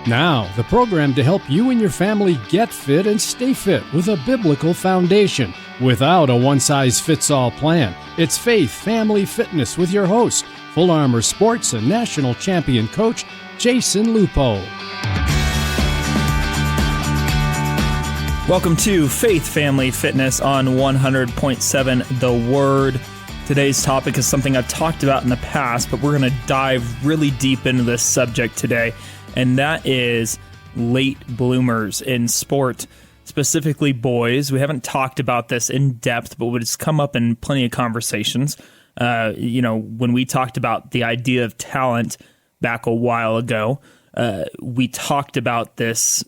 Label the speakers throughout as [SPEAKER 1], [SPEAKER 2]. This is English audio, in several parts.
[SPEAKER 1] Now, the program to help you and your family get fit and stay fit with a biblical foundation without a one-size-fits-all plan. It's Faith Family Fitness with your host, Full Armor Sports and national champion coach, Jason Lupo.
[SPEAKER 2] Welcome to Faith Family Fitness on 100.7 The Word. Today's topic is something I've talked about in the past, but we're going to dive really deep into this subject today, and that is late bloomers in sport, specifically boys. We haven't talked about this in depth, but it's come up in plenty of conversations. When we talked about the idea of talent back a while ago, we talked about this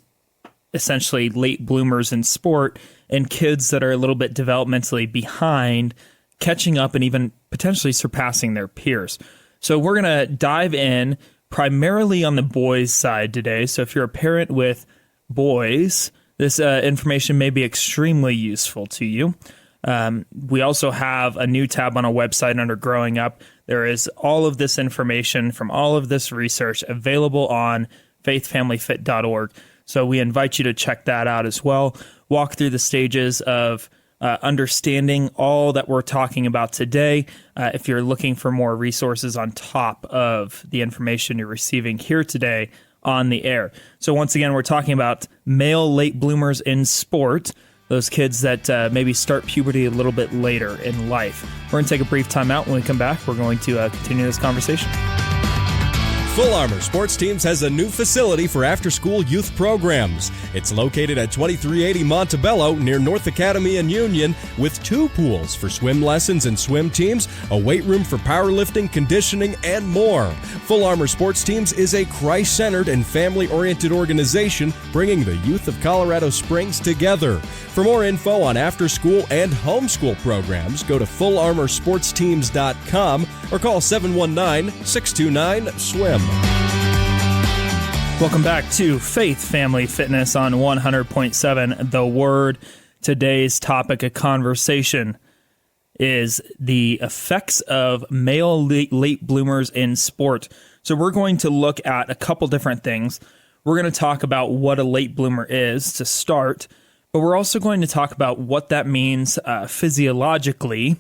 [SPEAKER 2] essentially late bloomers in sport and kids that are a little bit developmentally behind, catching up and even potentially surpassing their peers. So we're going to dive in primarily on the boys' side today. So if you're a parent with boys, this information may be extremely useful to you. We also have a new tab on our website under Growing Up. There is all of this information from all of this research available on faithfamilyfit.org. So we invite you to check that out as well. Walk through the stages of understanding all that we're talking about today. If you're looking for more resources on top of the information you're receiving here today on the air. So once again, we're talking about male late bloomers in sport, those kids that maybe start puberty a little bit later in life. We're going to take a brief time out. When we come back, we're going to continue this conversation.
[SPEAKER 3] Full Armor Sports Teams has a new facility for after-school youth programs. It's located at 2380 Montebello near North Academy and Union with 2 pools for swim lessons and swim teams, a weight room for powerlifting, conditioning, and more. Full Armor Sports Teams is a Christ-centered and family-oriented organization bringing the youth of Colorado Springs together. For more info on after-school and homeschool programs, go to fullarmorsportsteams.com or call 719-629-SWIM.
[SPEAKER 2] Welcome back to Faith Family Fitness on 100.7 The Word. Today's topic of conversation is the effects of male late bloomers in sport. So we're going to look at a couple different things. We're going to talk about what a late bloomer is to start, but we're also going to talk about what that means physiologically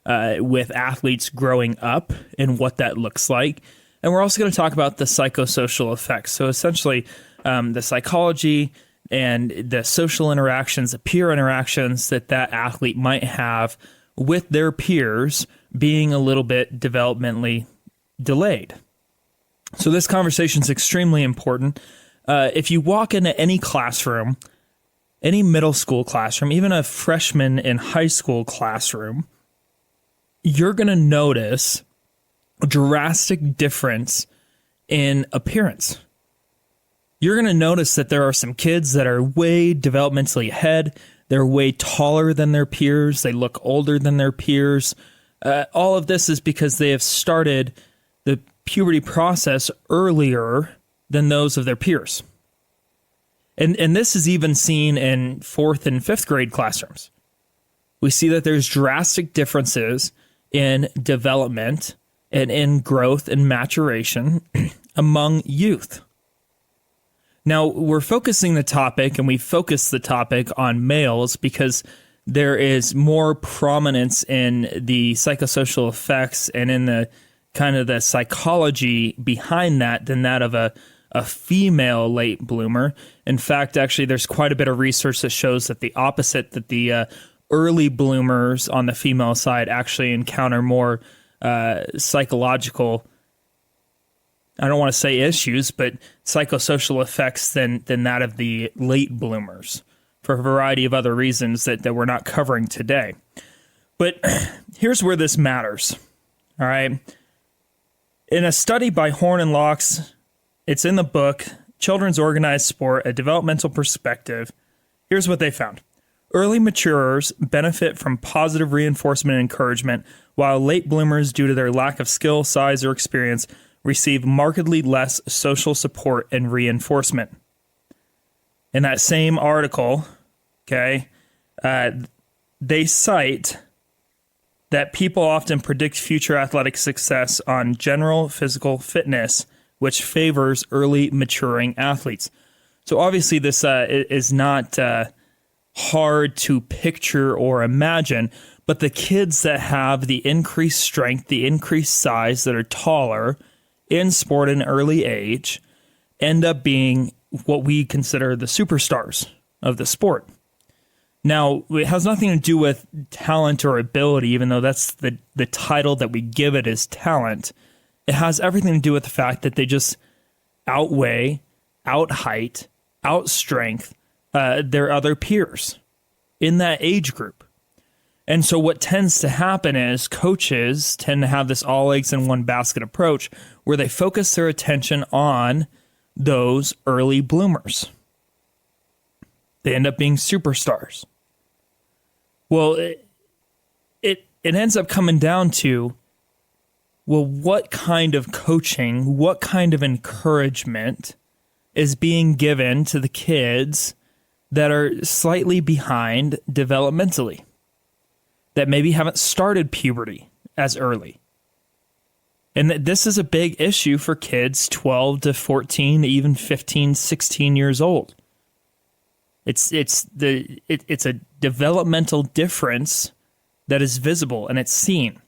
[SPEAKER 2] with athletes growing up and what that looks like. And we're also going to talk about the psychosocial effects. So essentially, the psychology and the social interactions, the peer interactions that athlete might have with their peers being a little bit developmentally delayed. So this conversation is extremely important. If you walk into any classroom, any middle school classroom, even a freshman in high school classroom, you're going to notice a drastic difference in appearance. You're going to notice that there are some kids that are way developmentally ahead. They're way taller than their peers. They look older than their peers. All of this is because they have started the puberty process earlier than those of their peers. And this is even seen in 4th and 5th grade classrooms. We see that there's drastic differences in development and in growth and maturation among youth. Now, we're focusing the topic, and we focus the topic on males because there is more prominence in the psychosocial effects and in the kind of the psychology behind that than that of a female late bloomer. In fact, actually, there's quite a bit of research that shows that the opposite, that the early bloomers on the female side actually encounter more psychological, I don't want to say issues, but psychosocial effects than that of the late bloomers for a variety of other reasons that we're not covering today. But here's where this matters, all right? In a study by Horn and Lox, it's in the book, Children's Organized Sport, A Developmental Perspective. Here's what they found. Early maturers benefit from positive reinforcement and encouragement, while late bloomers, due to their lack of skill, size, or experience, receive markedly less social support and reinforcement. In that same article, okay, they cite that people often predict future athletic success on general physical fitness which favors early maturing athletes. So obviously this is not hard to picture or imagine, but the kids that have the increased strength, the increased size, that are taller in sport at an early age end up being what we consider the superstars of the sport. Now, it has nothing to do with talent or ability, even though that's the title that we give it is talent. It has everything to do with the fact that they just outweigh, out-height, out-strength their other peers in that age group. And so what tends to happen is coaches tend to have this all eggs in one basket approach where they focus their attention on those early bloomers. They end up being superstars. Well, it ends up coming down to, well, what kind of coaching, what kind of encouragement is being given to the kids that are slightly behind developmentally, that maybe haven't started puberty as early? And this is a big issue for kids 12 to 14, even 15, 16 years old. It's a developmental difference that is visible and it's seen.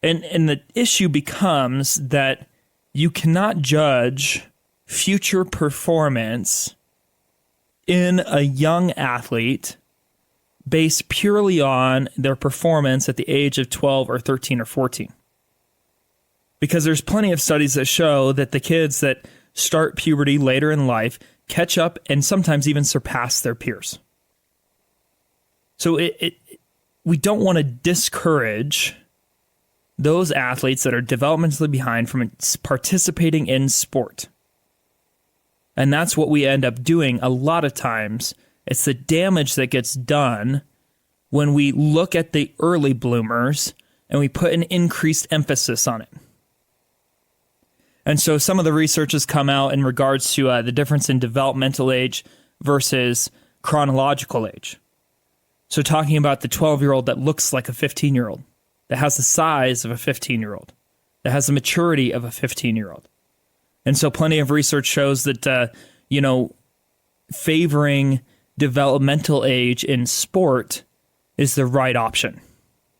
[SPEAKER 2] And the issue becomes that you cannot judge future performance in a young athlete based purely on their performance at the age of 12 or 13 or 14. Because there's plenty of studies that show that the kids that start puberty later in life catch up and sometimes even surpass their peers. So we don't want to discourage those athletes that are developmentally behind from participating in sport. And that's what we end up doing a lot of times. It's the damage that gets done when we look at the early bloomers and we put an increased emphasis on it. And so some of the research has come out in regards to the difference in developmental age versus chronological age. So talking about the 12-year-old that looks like a 15-year-old, that has the size of a 15-year-old, that has the maturity of a 15-year-old. And so plenty of research shows that, favoring developmental age in sport is the right option,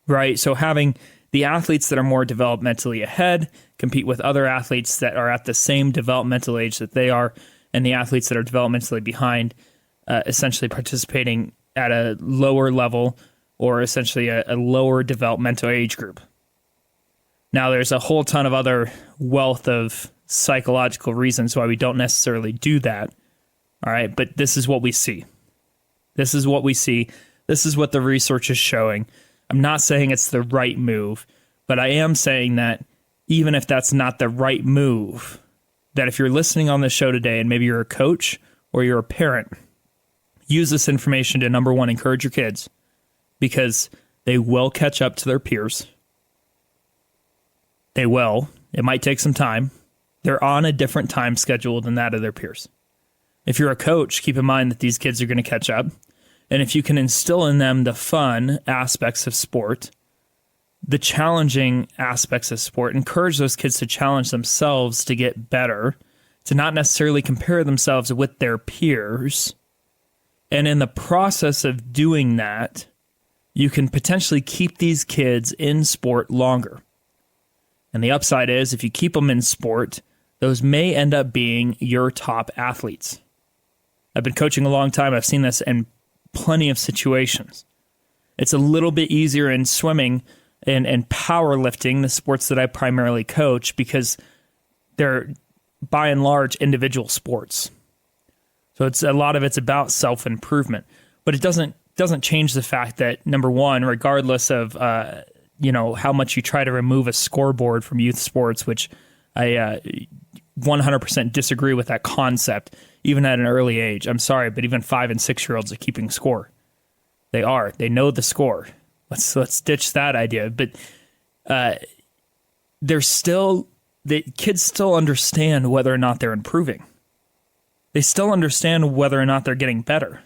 [SPEAKER 2] right? So having the athletes that are more developmentally ahead compete with other athletes that are at the same developmental age that they are, and the athletes that are developmentally behind essentially participating at a lower level or essentially a lower developmental age group. Now, there's a whole ton of other wealth of psychological reasons why we don't necessarily do that, all right? But this is what we see. This is what we see. This is what the research is showing. I'm not saying it's the right move, but I am saying that even if that's not the right move, that if you're listening on this show today and maybe you're a coach or you're a parent, use this information to, number one, encourage your kids because they will catch up to their peers. They will. It might take some time. They're on a different time schedule than that of their peers. If you're a coach, keep in mind that these kids are going to catch up. And if you can instill in them the fun aspects of sport, the challenging aspects of sport, encourage those kids to challenge themselves to get better, to not necessarily compare themselves with their peers. And in the process of doing that, you can potentially keep these kids in sport longer. And the upside is, if you keep them in sport, those may end up being your top athletes. I've been coaching a long time. I've seen this in plenty of situations. It's a little bit easier in swimming and powerlifting, the sports that I primarily coach, because they're by and large individual sports. So it's a lot of it's about self-improvement, but it doesn't change the fact that, number one, regardless of how much you try to remove a scoreboard from youth sports, which I 100% disagree with that concept, even at an early age. I'm sorry, but even 5 and 6 year olds are keeping score. They are. They know the score. Let's ditch that idea. But the kids still understand whether or not they're improving. They still understand whether or not they're getting better.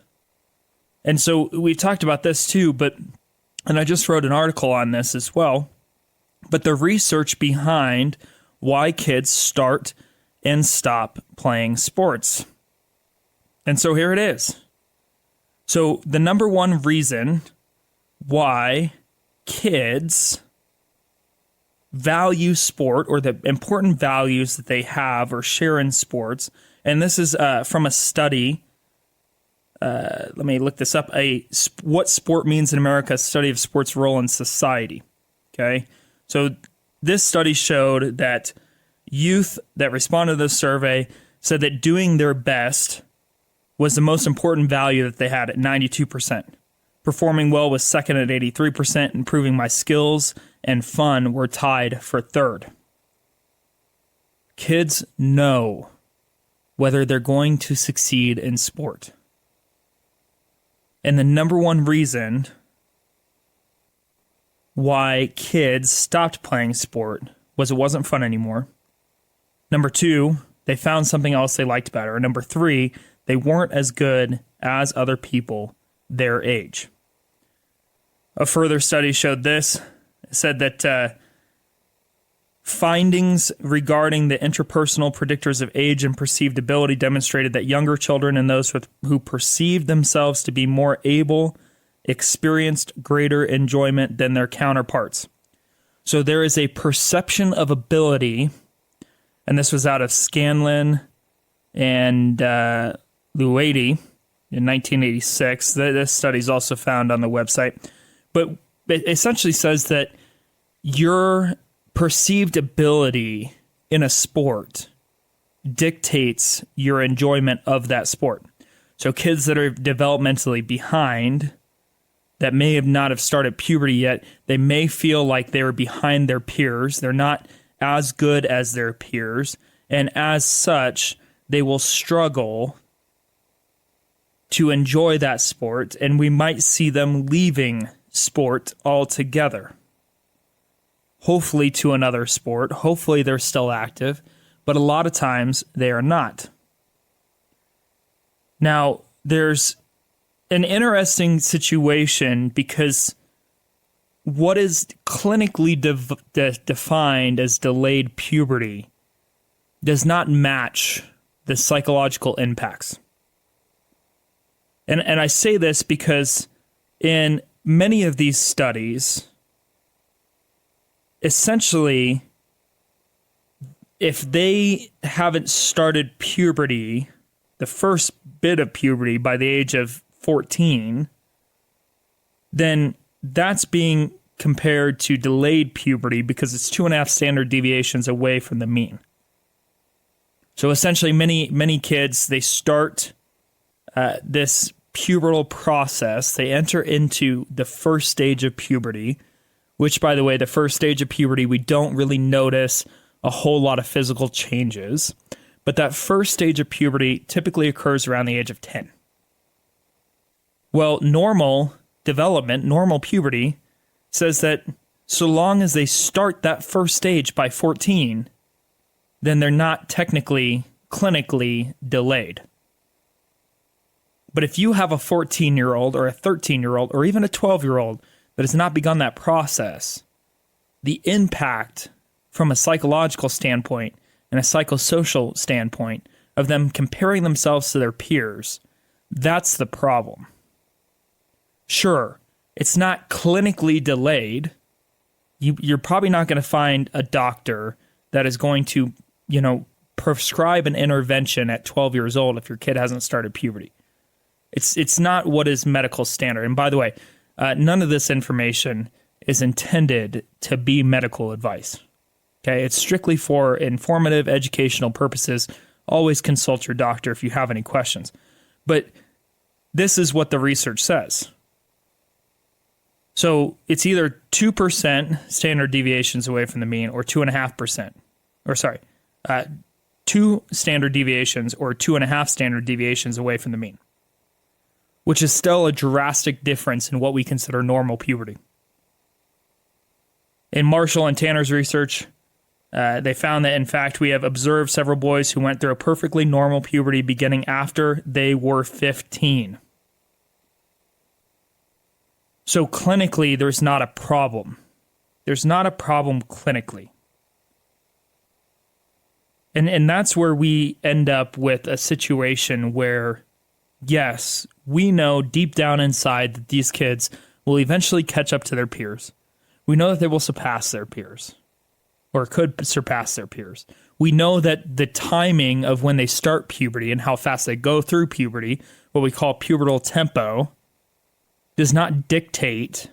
[SPEAKER 2] And so we've talked about this too, and I just wrote an article on this as well, but the research behind why kids start and stop playing sports. And so here it is. So the number one reason why kids value sport, or the important values that they have or share in sports, and this is from a study. Let me look this up. What Sport Means in America, a study of sports' role in society. Okay, so this study showed that youth that responded to the survey said that doing their best was the most important value that they had at 92%. Performing well was second at 83%. Improving my skills and fun were tied for third. Kids know whether they're going to succeed in sport. And the number one reason why kids stopped playing sport was it wasn't fun anymore. Number two, they found something else they liked better. Number three, they weren't as good as other people their age. A further study showed this. It said that findings regarding the interpersonal predictors of age and perceived ability demonstrated that younger children and those who perceived themselves to be more able experienced greater enjoyment than their counterparts. So there is a perception of ability, and this was out of Scanlon and Luady in 1986. This study is also found on the website. But it essentially says that your perceived ability in a sport dictates your enjoyment of that sport. So kids that are developmentally behind, that may have not have started puberty yet, they may feel like they were behind their peers. They're not as good as their peers. And as such, they will struggle to enjoy that sport. And we might see them leaving sport altogether. Hopefully to another sport. Hopefully they're still active. But a lot of times they are not. Now, there's an interesting situation because what is clinically defined as delayed puberty does not match the psychological impacts. And I say this because in many of these studies, essentially, if they haven't started puberty, the first bit of puberty by the age of 14, then that's being compared to delayed puberty because it's 2.5 standard deviations away from the mean. So essentially, many kids, they start this pubertal process. They enter into the first stage of puberty, which, by the way, the first stage of puberty, we don't really notice a whole lot of physical changes. But that first stage of puberty typically occurs around the age of 10. Well, normal development, normal puberty, says that so long as they start that first stage by 14, then they're not technically, clinically delayed. But if you have a 14-year-old or a 13-year-old or even a 12-year-old that has not begun that process, the impact from a psychological standpoint and a psychosocial standpoint of them comparing themselves to their peers, that's the problem. Sure, it's not clinically delayed. You're probably not going to find a doctor that is going to, prescribe an intervention at 12 years old if your kid hasn't started puberty. It's not what is medical standard. And by the way, none of this information is intended to be medical advice. Okay, it's strictly for informative, educational purposes. Always consult your doctor if you have any questions. But this is what the research says. So it's either 2% standard deviations away from the mean or 2.5%. Or sorry, 2 standard deviations or 2.5 standard deviations away from the mean, which is still a drastic difference in what we consider normal puberty. In Marshall and Tanner's research, they found that, in fact, we have observed several boys who went through a perfectly normal puberty beginning after they were 15. So clinically, there's not a problem. There's not a problem clinically. And that's where we end up with a situation where, yes, we know deep down inside that these kids will eventually catch up to their peers. We know that they will surpass their peers, or could surpass their peers. We know that the timing of when they start puberty and how fast they go through puberty, what we call pubertal tempo, does not dictate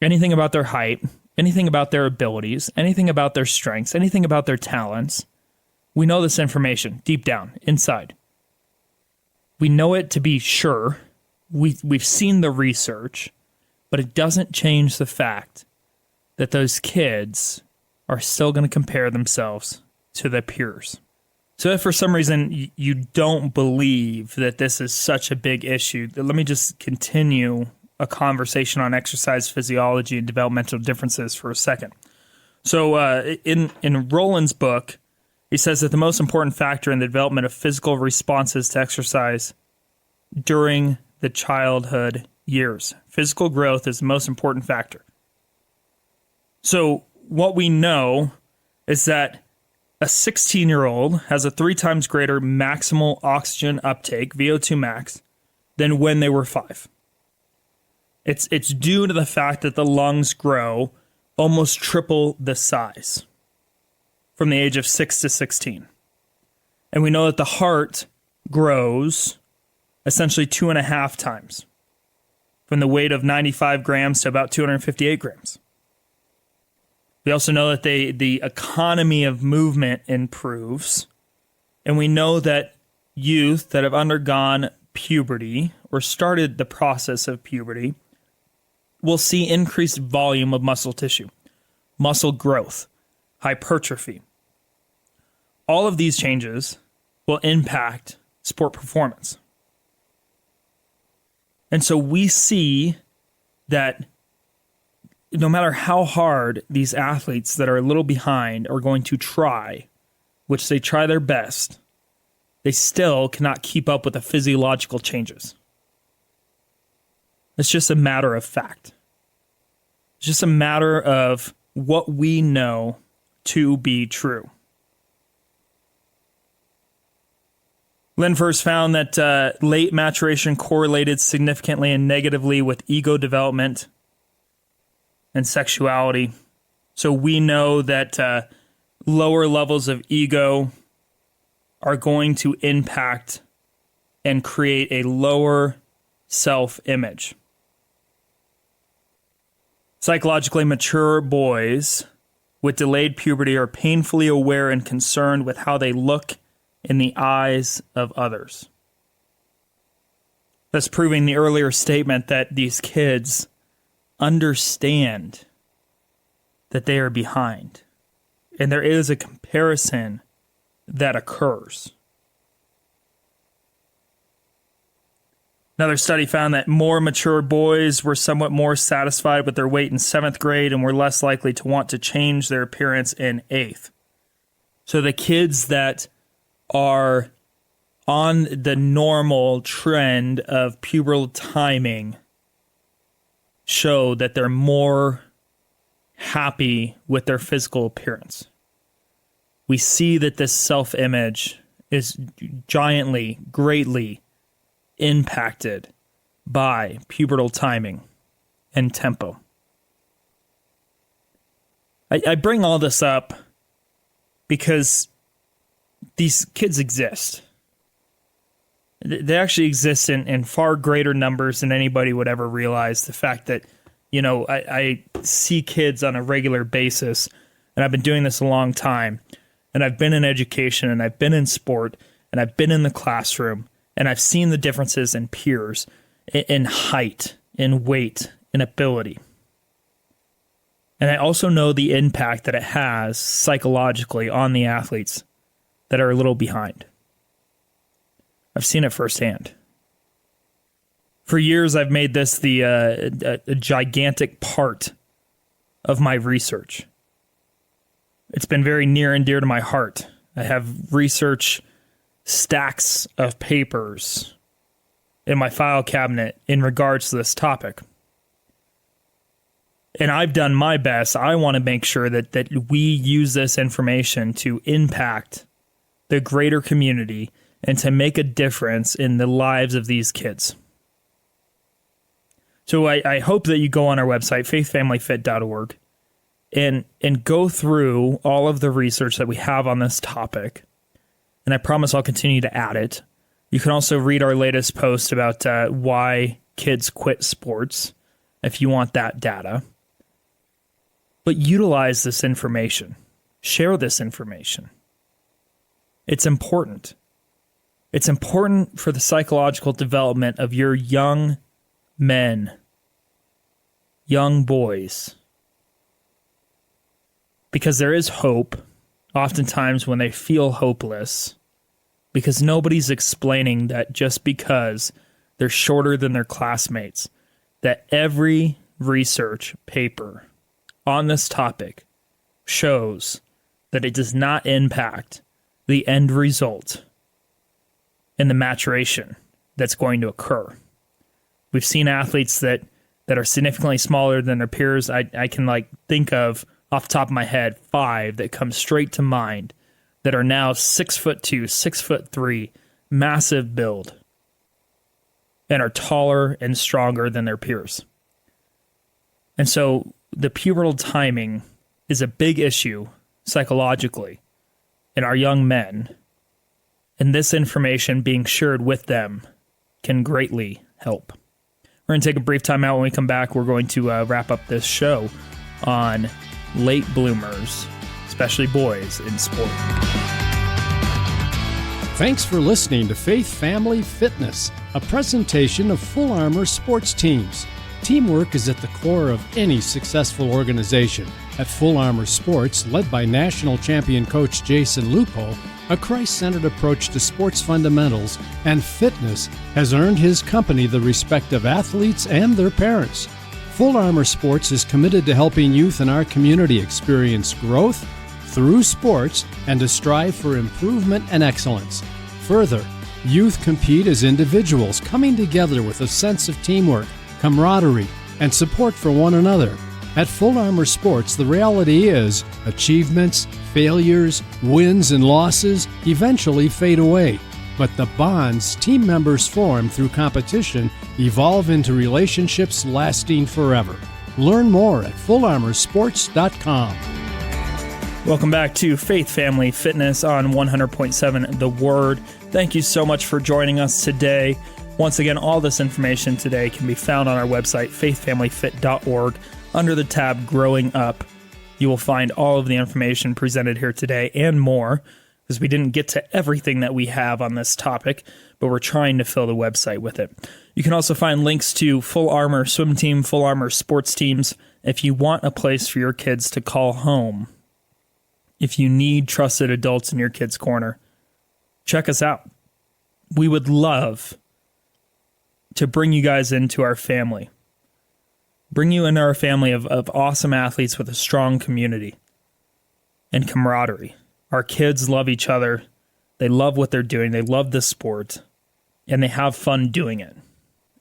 [SPEAKER 2] anything about their height, anything about their abilities, anything about their strengths, anything about their talents. We know this information deep down, inside. We know it to be sure. We've seen the research, but it doesn't change the fact that those kids are still going to compare themselves to their peers. So if for some reason you don't believe that this is such a big issue, let me just continue a conversation on exercise physiology and developmental differences for a second. So in Roland's book, he says that the most important factor in the development of physical responses to exercise during the childhood years. Physical growth is the most important factor. So what we know is that a 16-year-old has a 3 times greater maximal oxygen uptake, VO2 max, than when they were 5. It's due to the fact that the lungs grow almost triple the size from the age of 6 to 16. And we know that the heart grows essentially 2.5 times, from the weight of 95 grams to about 258 grams. We also know that the economy of movement improves, and we know that youth that have undergone puberty or started the process of puberty will see increased volume of muscle tissue, muscle growth, hypertrophy. All of these changes will impact sport performance. And so we see that no matter how hard these athletes that are a little behind are going to try, which they try their best, they still cannot keep up with the physiological changes. It's just a matter of fact. It's just a matter of what we know to be true. Lynn first found that late maturation correlated significantly and negatively with ego development and sexuality. So we know that lower levels of ego are going to impact and create a lower self-image. Psychologically mature boys with delayed puberty are painfully aware and concerned with how they look in the eyes of others. That's proving the earlier statement that these kids understand that they are behind. And there is a comparison that occurs. Another study found that more mature boys were somewhat more satisfied with their weight in 7th grade and were less likely to want to change their appearance in 8th. So the kids that are on the normal trend of pubertal timing show that they're more happy with their physical appearance. We see that this self-image is greatly impacted by pubertal timing and tempo. I bring all this up because these kids exist. They actually exist in far greater numbers than anybody would ever realize. The fact that, I see kids on a regular basis, and I've been doing this a long time, and I've been in education, and I've been in sport, and I've been in the classroom, and I've seen the differences in peers, in height, in weight, in ability. And I also know the impact that it has psychologically on the athletes that are a little behind. I've seen it firsthand. For years, I've made this a gigantic part of my research. It's been very near and dear to my heart. I have research stacks of papers in my file cabinet in regards to this topic. And I've done my best. I want to make sure that we use this information to impact the greater community and to make a difference in the lives of these kids. So I hope that you go on our website, faithfamilyfit.org, and go through all of the research that we have on this topic. And I promise I'll continue to add it. You can also read our latest post about why kids quit sports if you want that data. But utilize this information. Share this information. It's important. It's important for the psychological development of your young men, young boys. Because there is hope, oftentimes when they feel hopeless, because nobody's explaining that just because they're shorter than their classmates, that every research paper on this topic shows that it does not impact the end result and the maturation that's going to occur. We've seen athletes that are significantly smaller than their peers. I can think of off the top of my head 5 that come straight to mind that are now 6'2", 6'3", massive build, and are taller and stronger than their peers. And so the pubertal timing is a big issue psychologically in our young men, and this information being shared with them can greatly help. We're going to take a brief time out. When we come back, we're going to wrap up this show on late bloomers, especially boys in sport.
[SPEAKER 1] Thanks for listening to Faith Family Fitness, a presentation of Full Armor sports teams. Teamwork is at the core of any successful organization. At Full Armor Sports, led by national champion coach Jason Lupo, a Christ-centered approach to sports fundamentals and fitness has earned his company the respect of athletes and their parents. Full Armor Sports is committed to helping youth in our community experience growth through sports and to strive for improvement and excellence. Further, youth compete as individuals, coming together with a sense of teamwork, camaraderie, and support for one another. At Full Armor Sports, the reality is achievements, failures, wins, and losses eventually fade away. But the bonds team members form through competition evolve into relationships lasting forever. Learn more at fullarmorsports.com.
[SPEAKER 2] Welcome back to Faith Family Fitness on 100.7 The Word. Thank you so much for joining us today. Once again, all this information today can be found on our website, faithfamilyfit.org. Under the tab Growing Up, you will find all of the information presented here today and more, because we didn't get to everything that we have on this topic, but we're trying to fill the website with it. You can also find links to Full Armor Swim Team, Full Armor Sports Teams. If you want a place for your kids to call home, if you need trusted adults in your kids' corner, check us out. We would love to bring you guys into our family. Bring you into our family of awesome athletes with a strong community and camaraderie. Our kids love each other. They love what they're doing. They love the sport, and they have fun doing it.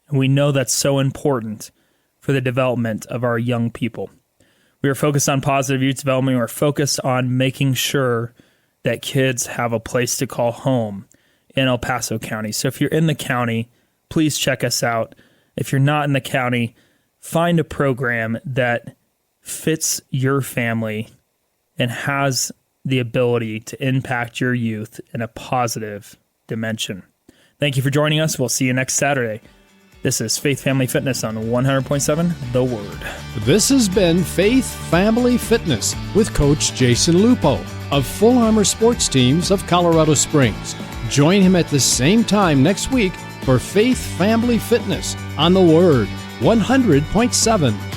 [SPEAKER 2] And we know that's so important for the development of our young people. We are focused on positive youth development. We're focused on making sure that kids have a place to call home in El Paso County. So if you're in the county, please check us out. If you're not in the county, find a program that fits your family and has the ability to impact your youth in a positive dimension. Thank you for joining us. We'll see you next Saturday. This is Faith Family Fitness on 100.7 The Word.
[SPEAKER 1] This has been Faith Family Fitness with Coach Jason Lupo of Full Armor Sports Teams of Colorado Springs. Join him at the same time next week for Faith Family Fitness on The Word 100.7